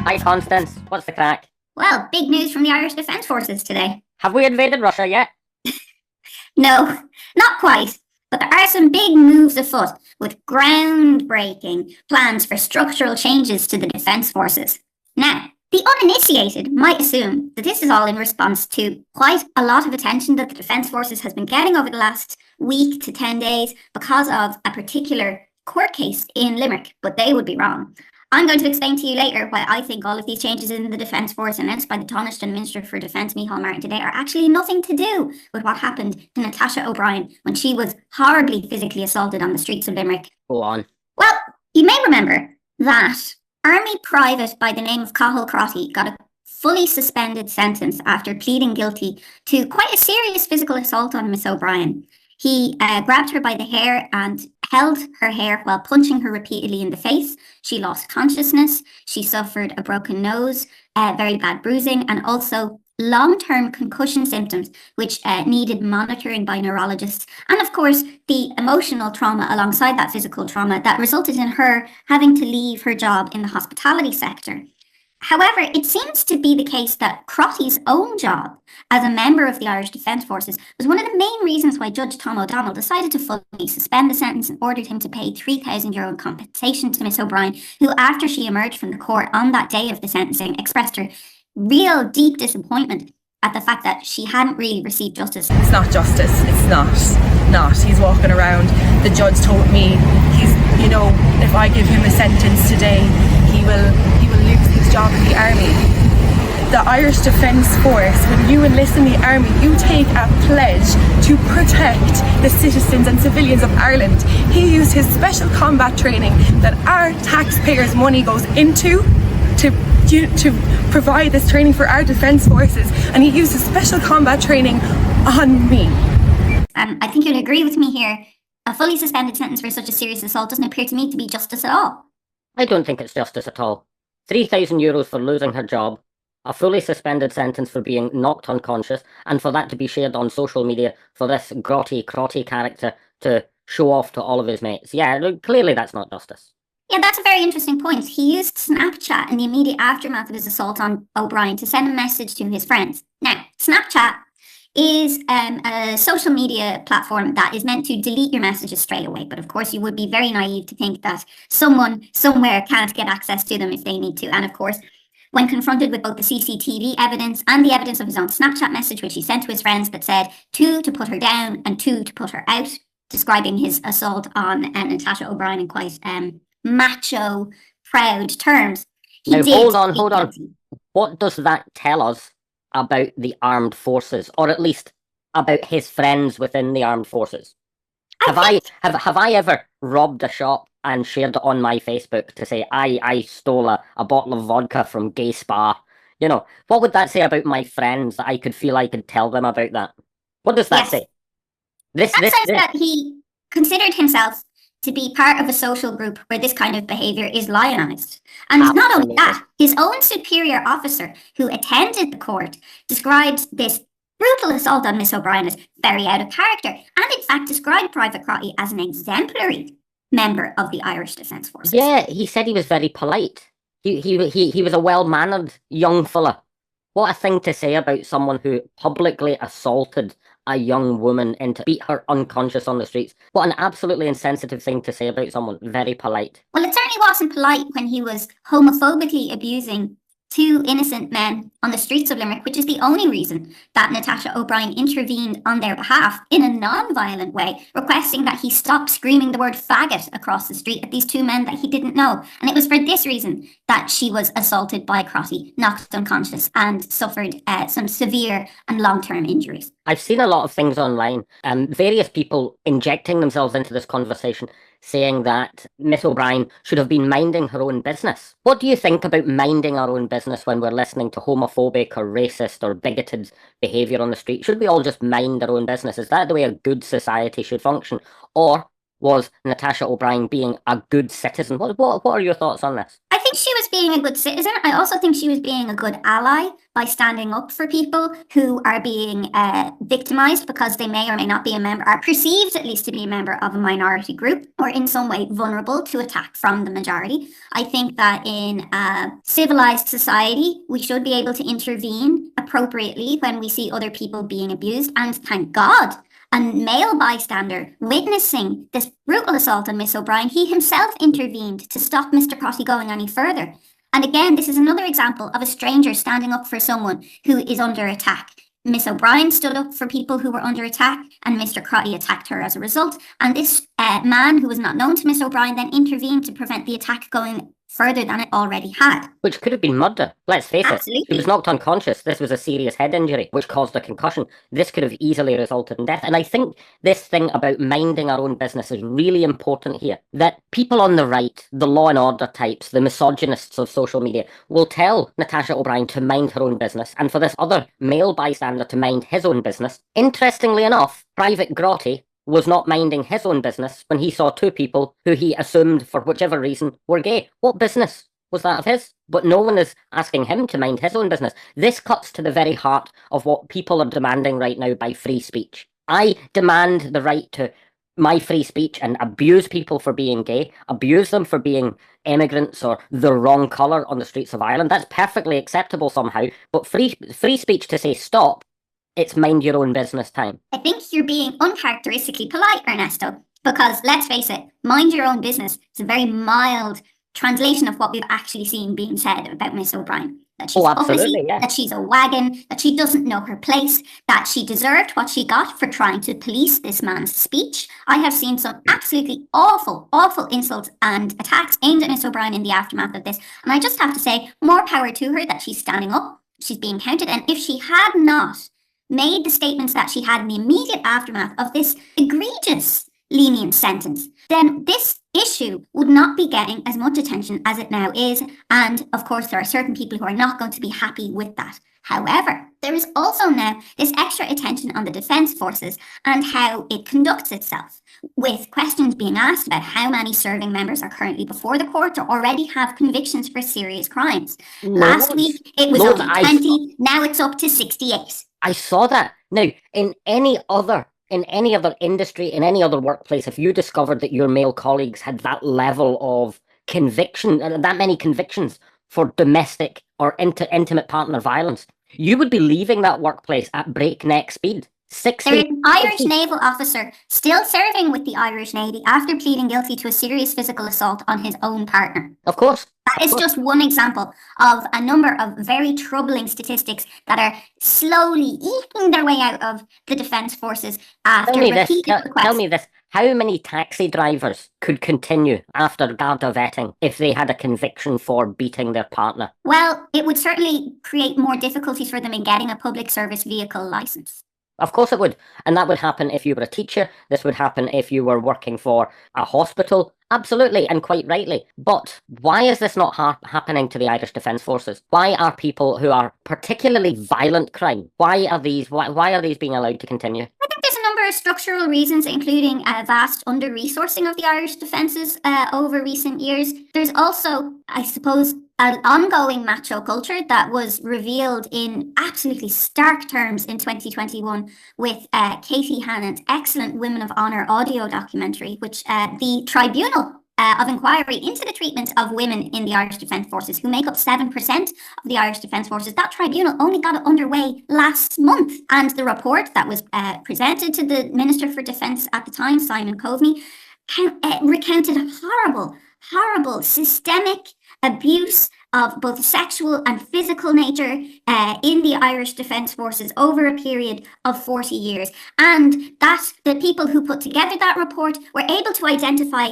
Hi, Constance. What's the crack? Well, big news from the Irish Defence Forces today. Have we invaded Russia yet? No, not quite. But there are some big moves afoot with groundbreaking plans for structural changes to the Defence Forces. Now, the uninitiated might assume that this is all in response to quite a lot of attention that the Defence Forces has been getting over the last week to 10 days because of a particular court case in Limerick, but they would be wrong. I'm going to explain to you later why I think all of these changes in the Defence Force announced by the Taoiseach and Minister for Defence, Micheál Martin, today are actually nothing to do with what happened to Natasha O'Brien when she was horribly physically assaulted on the streets of Limerick. Go on. Well, you may remember that Army Private by the name of Cathal Crotty got a fully suspended sentence after pleading guilty to quite a serious physical assault on Miss O'Brien. He grabbed her by the hair and held her hair while punching her repeatedly in the face. She lost consciousness. She suffered a broken nose, very bad bruising, and also long-term concussion symptoms, which needed monitoring by neurologists. And of course, the emotional trauma alongside that physical trauma that resulted in her having to leave her job in the hospitality sector. However, it seems to be the case that Crotty's own job as a member of the Irish Defence Forces was one of the main reasons why Judge Tom O'Donnell decided to fully suspend the sentence and ordered him to pay €3,000 in compensation to Miss O'Brien, who, after she emerged from the court on that day of the sentencing, expressed her real deep disappointment at the fact that she hadn't really received justice. It's not justice. It's not. He's walking around. The judge told me if I give him a sentence today, he will lose his job in the army. The Irish Defence Force, when you enlist in the army, you take a pledge to protect the citizens and civilians of Ireland. He used his special combat training that our taxpayers' money goes into to provide this training for our defence forces, and he used his special combat training on me. I think you'd agree with me here. A fully suspended sentence for such a serious assault doesn't appear to me to be justice at all. I don't think it's justice at all. €3,000 for losing her job, a fully suspended sentence for being knocked unconscious, and for that to be shared on social media for this Grotty Crotty character to show off to all of his mates. Yeah, clearly that's not justice. Yeah, that's a very interesting point. He used Snapchat in the immediate aftermath of his assault on O'Brien to send a message to his friends. Now, Snapchat is a social media platform that is meant to delete your messages straight away. But of course, you would be very naive to think that someone somewhere can't get access to them if they need to. And of course, when confronted with both the CCTV evidence and the evidence of his own Snapchat message, which he sent to his friends that said 2 to put her down and 2 to put her out, describing his assault on Natasha O'Brien in quite macho, proud terms. Now, hold on. What does that tell us about the armed forces, or at least about his friends within the armed forces? Have I ever robbed a shop and shared it on my Facebook to say I stole a bottle of vodka from Gay Spa? What would that say about my friends that I could feel I could tell them about that? What does that say? That says that he considered himself to be part of a social group where this kind of behaviour is lionised. And not only that, his own superior officer who attended the court described this brutal assault on Miss O'Brien as very out of character, and in fact described Private Crotty as an exemplary member of the Irish Defence Forces. Yeah, he said he was very polite. He was a well-mannered young fella. What a thing to say about someone who publicly assaulted a young woman and to beat her unconscious on the streets. What an absolutely insensitive thing to say about someone. Very polite. Well, it certainly wasn't polite when he was homophobically abusing 2 innocent men on the streets of Limerick, which is the only reason that Natasha O'Brien intervened on their behalf in a non-violent way, requesting that he stop screaming the word faggot across the street at these 2 men that he didn't know. And it was for this reason that she was assaulted by Crotty, knocked unconscious, and suffered some severe and long-term injuries. I've seen a lot of things online, various people injecting themselves into this conversation, saying that Miss O'Brien should have been minding her own business. What do you think about minding our own business when we're listening to homophobic or racist or bigoted behaviour on the street? Should we all just mind our own business? Is that the way a good society should function? Or was Natasha O'Brien being a good citizen? What are your thoughts on this? I think she was being a good citizen. I also think she was being a good ally by standing up for people who are being victimized because they may or may not be a member, are perceived at least to be a member of a minority group, or in some way vulnerable to attack from the majority. I think that in a civilized society, we should be able to intervene appropriately when we see other people being abused. And thank God, a male bystander witnessing this brutal assault on Miss O'Brien, he himself intervened to stop Mr. Crotty going any further. And again, this is another example of a stranger standing up for someone who is under attack. Miss O'Brien stood up for people who were under attack, and Mr. Crotty attacked her as a result. And this man, who was not known to Miss O'Brien, then intervened to prevent the attack going further than it already had. Which could have been murder, let's face Absolutely. it. She was knocked unconscious. This was a serious head injury, which caused a concussion. This could have easily resulted in death. And I think this thing about minding our own business is really important here. That people on the right, the law and order types, the misogynists of social media, will tell Natasha O'Brien to mind her own business, and for this other male bystander to mind his own business. Interestingly enough, Private Grotty was not minding his own business when he saw two people who he assumed, for whichever reason, were gay. What business was that of his? But no one is asking him to mind his own business. This cuts to the very heart of what people are demanding right now by free speech. I demand the right to my free speech and abuse people for being gay, abuse them for being immigrants or the wrong colour on the streets of Ireland. That's perfectly acceptable somehow. But free speech to say stop, it's mind your own business time. I think you're being uncharacteristically polite, Ernesto, because let's face it, mind your own business is a very mild translation of what we've actually seen being said about Miss O'Brien. That she's absolutely, yeah. That she's a wagon, that she doesn't know her place, that she deserved what she got for trying to police this man's speech. I have seen some absolutely awful, awful insults and attacks aimed at Miss O'Brien in the aftermath of this. And I just have to say, more power to her that she's standing up, she's being counted. And if she had not made the statements that she had in the immediate aftermath of this egregious lenient sentence, then this issue would not be getting as much attention as it now is. And of course, there are certain people who are not going to be happy with that. However, there is also now this extra attention on the Defence Forces and how it conducts itself, with questions being asked about how many serving members are currently before the court or already have convictions for serious crimes. Last week, it was only 20, now it's up to 68. I saw that. Now, in any other industry, in any other workplace, if you discovered that your male colleagues had that level of conviction, that many convictions for domestic or intimate partner violence, you would be leaving that workplace at breakneck speed. There is an Irish naval officer still serving with the Irish Navy after pleading guilty to a serious physical assault on his own partner. Of course. That is just one example of a number of very troubling statistics that are slowly eking their way out of the Defence Forces after repeated requests. Tell me this. How many taxi drivers could continue after Garda vetting if they had a conviction for beating their partner? Well, it would certainly create more difficulties for them in getting a public service vehicle licence. Of course it would. And that would happen if you were a teacher. This would happen if you were working for a hospital. Absolutely, and quite rightly. But why is this not happening to the Irish Defence Forces? Why are people who are particularly violent crime, why are these being allowed to continue? I think there's a number of structural reasons, including a vast under-resourcing of the Irish defences over recent years. There's also, I suppose, an ongoing macho culture that was revealed in absolutely stark terms in 2021 with Katie Hannon's excellent Women of Honour audio documentary, which the Tribunal of Inquiry into the treatment of women in the Irish Defence Forces, who make up 7% of the Irish Defence Forces, that tribunal only got it underway last month. And the report that was presented to the Minister for Defence at the time, Simon Coveney, recounted horrible systemic abuse of both sexual and physical nature in the Irish Defence Forces over a period of 40 years. And that the people who put together that report were able to identify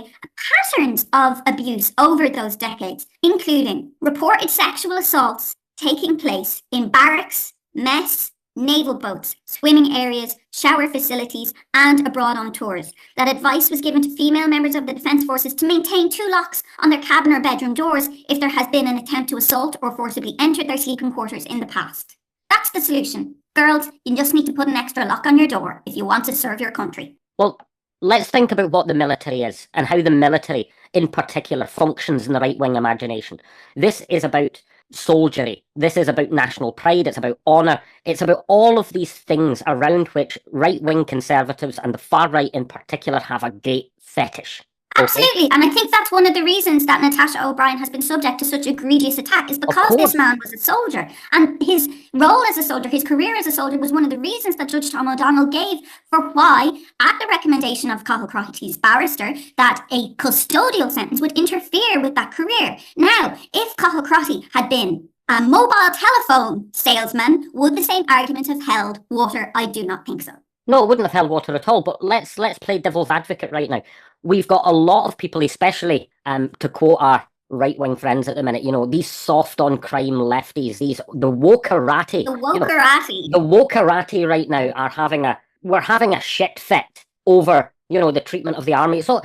patterns of abuse over those decades, including reported sexual assaults taking place in barracks, mess, naval boats, swimming areas, shower facilities, and abroad on tours. That advice was given to female members of the Defence Forces to maintain 2 locks on their cabin or bedroom doors if there has been an attempt to assault or forcibly enter their sleeping quarters in the past. That's the solution. Girls, you just need to put an extra lock on your door if you want to serve your country. Well, let's think about what the military is and how the military in particular functions in the right-wing imagination. This is about soldiery. This is about national pride. It's about honour. It's about all of these things around which right-wing conservatives and the far right in particular have a great fetish. Okay? Absolutely, and I think that's one of the reasons that Natasha O'Brien has been subject to such egregious attack, is because this man was a soldier, and his role as a soldier, his career as a soldier, was one of the reasons that Judge Tom O'Donnell gave for why, at the recommendation of Cathal Crotty's barrister, that a custodial sentence would interfere with that career. Now, if Cathal Crotty had been a mobile telephone salesman, would the same argument have held water? I do not think so. No, it wouldn't have held water at all, but let's play devil's advocate right now. We've got a lot of people, especially to quote our right-wing friends at the minute, these soft-on-crime lefties, the wokerati. The wokerati. The wokerati right now we're having a shit fit over, the treatment of the army. So,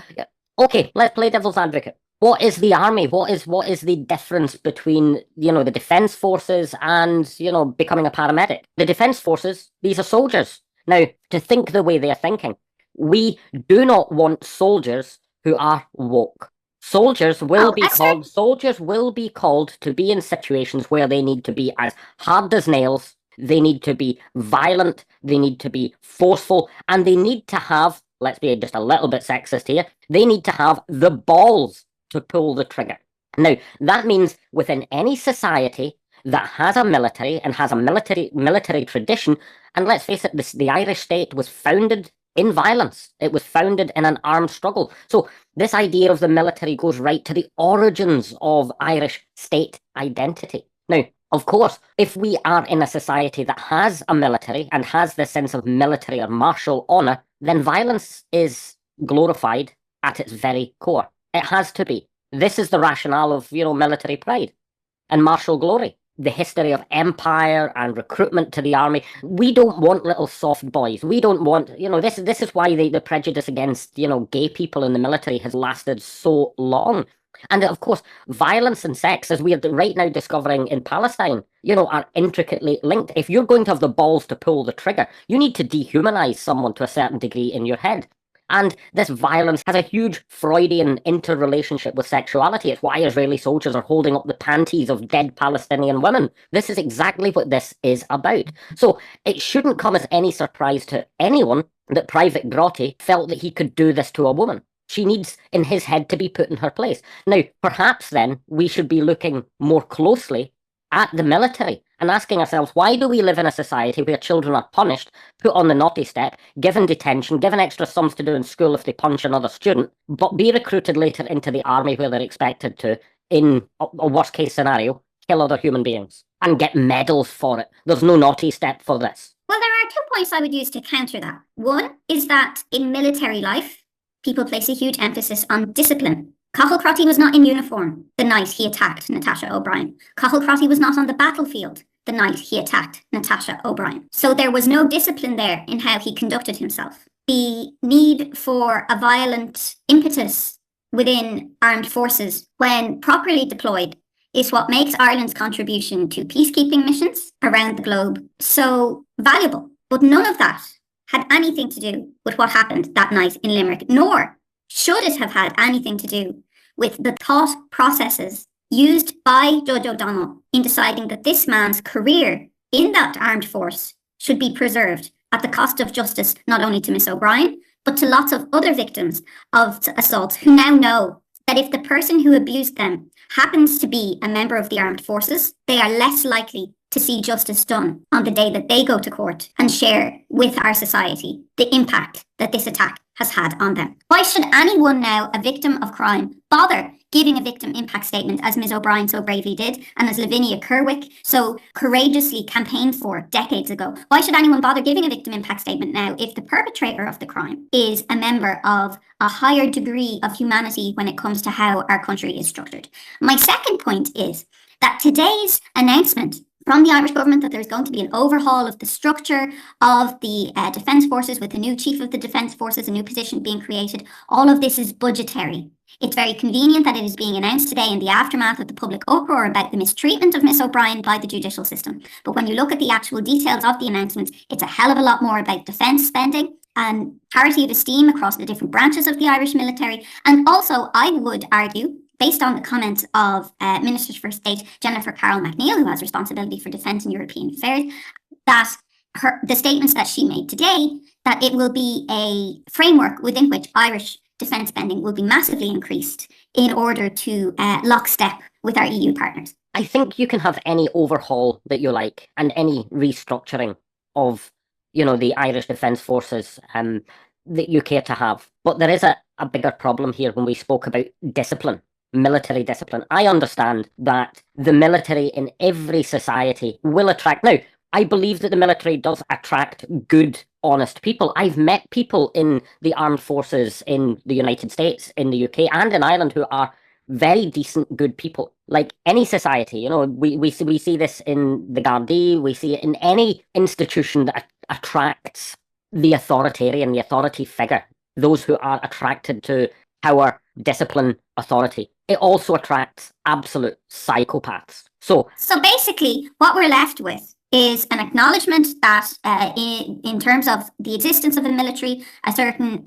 okay, let's play devil's advocate. What is the army? What is the difference between, the defence forces and, becoming a paramedic? The defence forces, these are soldiers. Now, to think the way they're thinking, we do not want soldiers who are woke. Soldiers will be called to be in situations where they need to be as hard as nails, they need to be violent, they need to be forceful, and they need to have, let's be just a little bit sexist here, they need to have the balls to pull the trigger. Now, that means within any society that has a military and has a military tradition, and let's face it, the Irish state was founded in violence. It was founded in an armed struggle. So this idea of the military goes right to the origins of Irish state identity. Now, of course, if we are in a society that has a military and has this sense of military or martial honour, then violence is glorified at its very core. It has to be. This is the rationale of, military pride and martial glory. The history of empire and recruitment to the army. We don't want little soft boys. We don't want, this is why the prejudice against, gay people in the military has lasted so long. And of course, violence and sex, as we are right now discovering in Palestine, are intricately linked. If you're going to have the balls to pull the trigger, you need to dehumanize someone to a certain degree in your head. And this violence has a huge Freudian interrelationship with sexuality. It's why Israeli soldiers are holding up the panties of dead Palestinian women. This is exactly what this is about. So it shouldn't come as any surprise to anyone that Private Grotty felt that he could do this to a woman. She needs, in his head, to be put in her place. Now, perhaps then we should be looking more closely at the military and asking ourselves, why do we live in a society where children are punished, put on the naughty step, given detention, given extra sums to do in school if they punch another student, but be recruited later into the army where they're expected to, in a worst case scenario, kill other human beings and get medals for it? There's no naughty step for this. Well, there are 2 points I would use to counter that. One is that in military life, people place a huge emphasis on discipline. Cathal Crotty was not in uniform the night he attacked Natasha O'Brien. Cathal Crotty was not on the battlefield the night he attacked Natasha O'Brien. So there was no discipline there in how he conducted himself. The need for a violent impetus within armed forces, when properly deployed, is what makes Ireland's contribution to peacekeeping missions around the globe so valuable. But none of that had anything to do with what happened that night in Limerick, nor should it have had anything to do with the thought processes used by Judge O'Donnell in deciding that this man's career in that armed force should be preserved at the cost of justice, not only to Miss O'Brien, but to lots of other victims of assaults who now know that if the person who abused them happens to be a member of the armed forces, they are less likely to see justice done on the day that they go to court and share with our society the impact that this attack has had on them. Why should anyone now, a victim of crime, bother giving a victim impact statement, as Ms. O'Brien so bravely did, and as Lavinia Kerwick so courageously campaigned for decades ago? Why should anyone bother giving a victim impact statement now if the perpetrator of the crime is a member of a higher degree of humanity when it comes to how our country is structured? My second point is that today's announcement from the Irish government that there's going to be an overhaul of the structure of the Defence Forces with a new Chief of the Defence Forces, a new position being created. All of this is budgetary. It's very convenient that it is being announced today in the aftermath of the public uproar about the mistreatment of Miss O'Brien by the judicial system. But when you look at the actual details of the announcement, it's a hell of a lot more about defence spending parity of esteem across the different branches of the Irish military. And also, I would argue, based on the comments of Minister for State Jennifer Carroll MacNeill, who has responsibility for defence and European affairs, that the statements that she made today, that it will be a framework within which Irish defence spending will be massively increased in order to lockstep with our EU partners. I think you can have any overhaul that you like and any restructuring of, the Irish Defence Forces that you care to have. But there is a bigger problem here when we spoke about discipline, military discipline. I understand that the military in every society will attract... Now, I believe that the military does attract good, honest people. I've met people in the armed forces in the United States, in the UK, and in Ireland who are very decent, good people. Like any society, we see this in the Gardaí, we see it in any institution that attracts the authoritarian, the authority figure, those who are attracted to power, discipline, authority. It also attracts absolute psychopaths. So basically, what we're left with is an acknowledgement that in terms of the existence of the military, a certain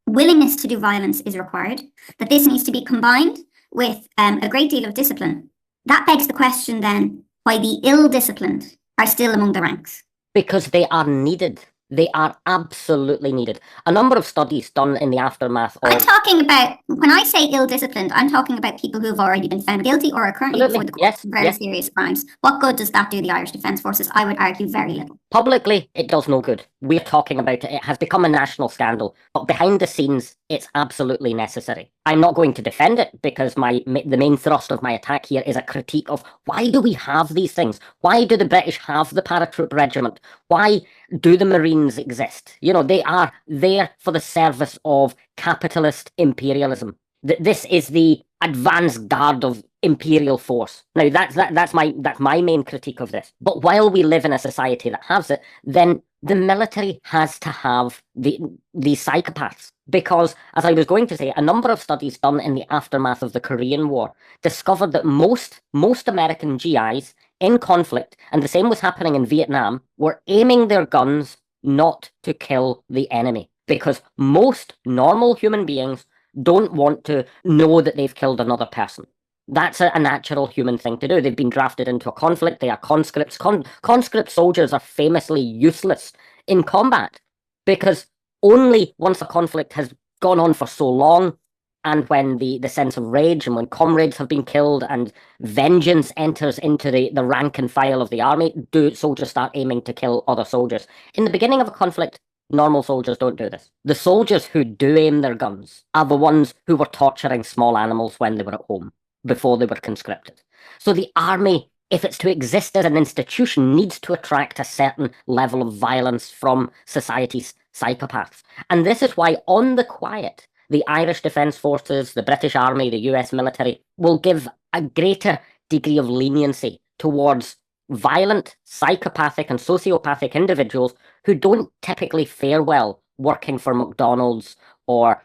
willingness to do violence is required, that this needs to be combined with a great deal of discipline. That begs the question then, why the ill-disciplined are still among the ranks. Because they are needed. They are absolutely needed. A number of studies done in the aftermath of... I'm talking about, when I say ill-disciplined, I'm talking about people who have already been found guilty or are currently before the court for very serious crimes. What good does that do the Irish Defence Forces? I would argue very little. Publicly, it does no good. We're talking about it. It has become a national scandal. But behind the scenes, it's absolutely necessary. I'm not going to defend it because the main thrust of my attack here is a critique of why do we have these things? Why do the British have the paratroop regiment? Why do the Marines exist? They are there for the service of capitalist imperialism. This is the advance guard of imperial force. Now, that's my main critique of this. But while we live in a society that has it, then the military has to have these psychopaths. Because, as I was going to say, a number of studies done in the aftermath of the Korean War discovered that most American GIs in conflict, and the same was happening in Vietnam, were aiming their guns not to kill the enemy. Because most normal human beings don't want to know that they've killed another person. That's a natural human thing to do. They've been drafted into a conflict. They are conscripts. Conscript soldiers are famously useless in combat because only once a conflict has gone on for so long, and when the sense of rage and when comrades have been killed and vengeance enters into the rank and file of the army, do soldiers start aiming to kill other soldiers. In the beginning of a conflict, normal soldiers don't do this. The soldiers who do aim their guns are the ones who were torturing small animals when they were at home, before they were conscripted. So the army, if it's to exist as an institution, needs to attract a certain level of violence from society's psychopaths. And this is why, on the quiet, the Irish Defence Forces, the British Army, the US military will give a greater degree of leniency towards violent, psychopathic and sociopathic individuals who don't typically fare well working for McDonald's or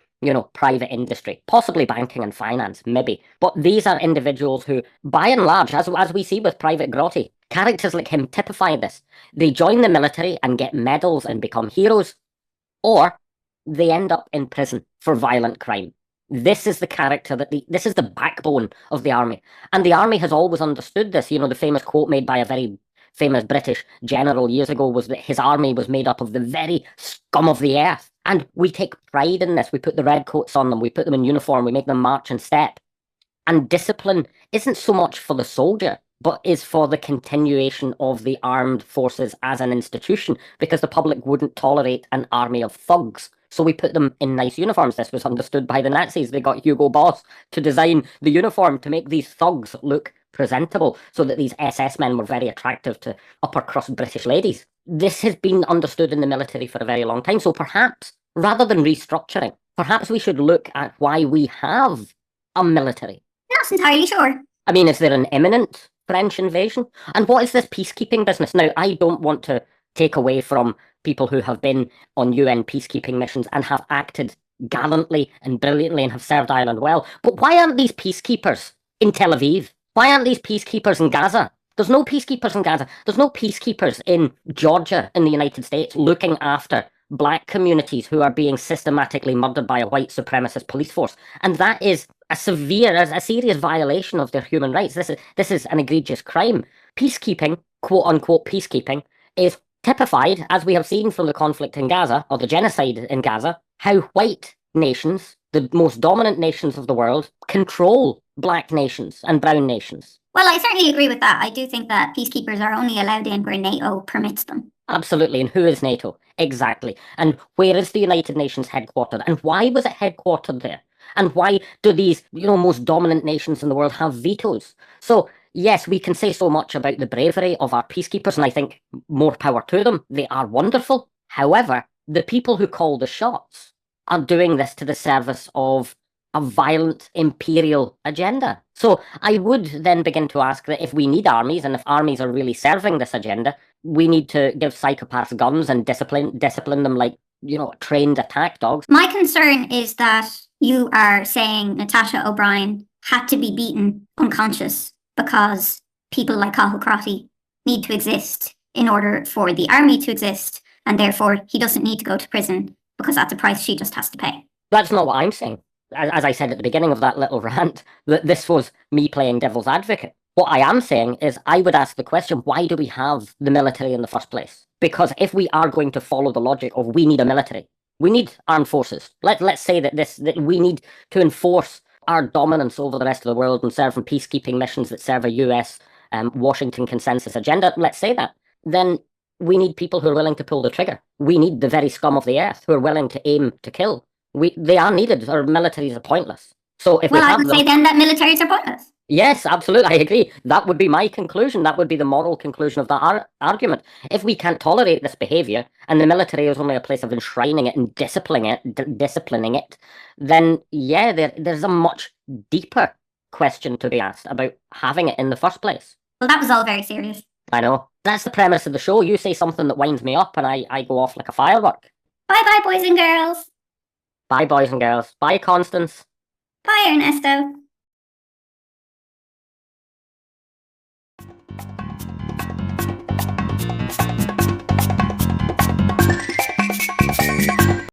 private industry, possibly banking and finance, maybe. But these are individuals who, by and large, as we see with Private Grotty, characters like him typify this. They join the military and get medals and become heroes, or they end up in prison for violent crime. This is the character this is the backbone of the army. And the army has always understood this. The famous quote made by a very famous British general years ago was that his army was made up of the very scum of the earth. And we take pride in this. We put the red coats on them. We put them in uniform. We make them march and step. And discipline isn't so much for the soldier, but is for the continuation of the armed forces as an institution, because the public wouldn't tolerate an army of thugs. So we put them in nice uniforms. This was understood by the Nazis. They got Hugo Boss to design the uniform to make these thugs look presentable, so that these SS men were very attractive to upper-crust British ladies. This has been understood in the military for a very long time. So perhaps, rather than restructuring, perhaps we should look at why we have a military. Not entirely sure. I mean, is there an imminent French invasion? And what is this peacekeeping business? Now, I don't want to take away from people who have been on UN peacekeeping missions and have acted gallantly and brilliantly and have served Ireland well. But why aren't these peacekeepers in Tel Aviv? Why aren't these peacekeepers in Gaza? There's no peacekeepers in Gaza. There's no peacekeepers in Georgia in the United States looking after black communities who are being systematically murdered by a white supremacist police force. And that is a serious violation of their human rights. This is an egregious crime. Peacekeeping, quote unquote peacekeeping, is typified, as we have seen from the conflict in Gaza, or the genocide in Gaza, how white nations, the most dominant nations of the world, control black nations and brown nations. Well, I certainly agree with that. I do think that peacekeepers are only allowed in where NATO permits them. Absolutely. And who is NATO? Exactly. And where is the United Nations headquartered? And why was it headquartered there? And why do these, most dominant nations in the world have vetoes? So, yes, we can say so much about the bravery of our peacekeepers, and I think more power to them. They are wonderful. However, the people who call the shots are doing this to the service of a violent imperial agenda. So I would then begin to ask that if we need armies, and if armies are really serving this agenda, we need to give psychopaths guns and discipline them like, trained attack dogs. My concern is that you are saying Natasha O'Brien had to be beaten unconscious because people like Cathal Crotty need to exist in order for the army to exist, and therefore he doesn't need to go to prison because that's a price she just has to pay. That's not what I'm saying. As I said at the beginning of that little rant, that this was me playing devil's advocate. What I am saying is I would ask the question, why do we have the military in the first place? Because if we are going to follow the logic of we need a military, we need armed forces. Let's say that we need to enforce our dominance over the rest of the world and serve in peacekeeping missions that serve a US Washington consensus agenda. Let's say that. Then we need people who are willing to pull the trigger. We need the very scum of the earth who are willing to aim to kill. They are needed, or militaries are pointless. So if I would say then that militaries are pointless. Yes, absolutely, I agree. That would be my conclusion. That would be the moral conclusion of that argument. If we can't tolerate this behaviour, and the military is only a place of enshrining it and disciplining it, then there's a much deeper question to be asked about having it in the first place. Well, that was all very serious. I know. That's the premise of the show. You say something that winds me up, and I go off like a firework. Bye-bye, boys and girls. Bye, boys and girls. Bye, Constance. Bye, Ernesto.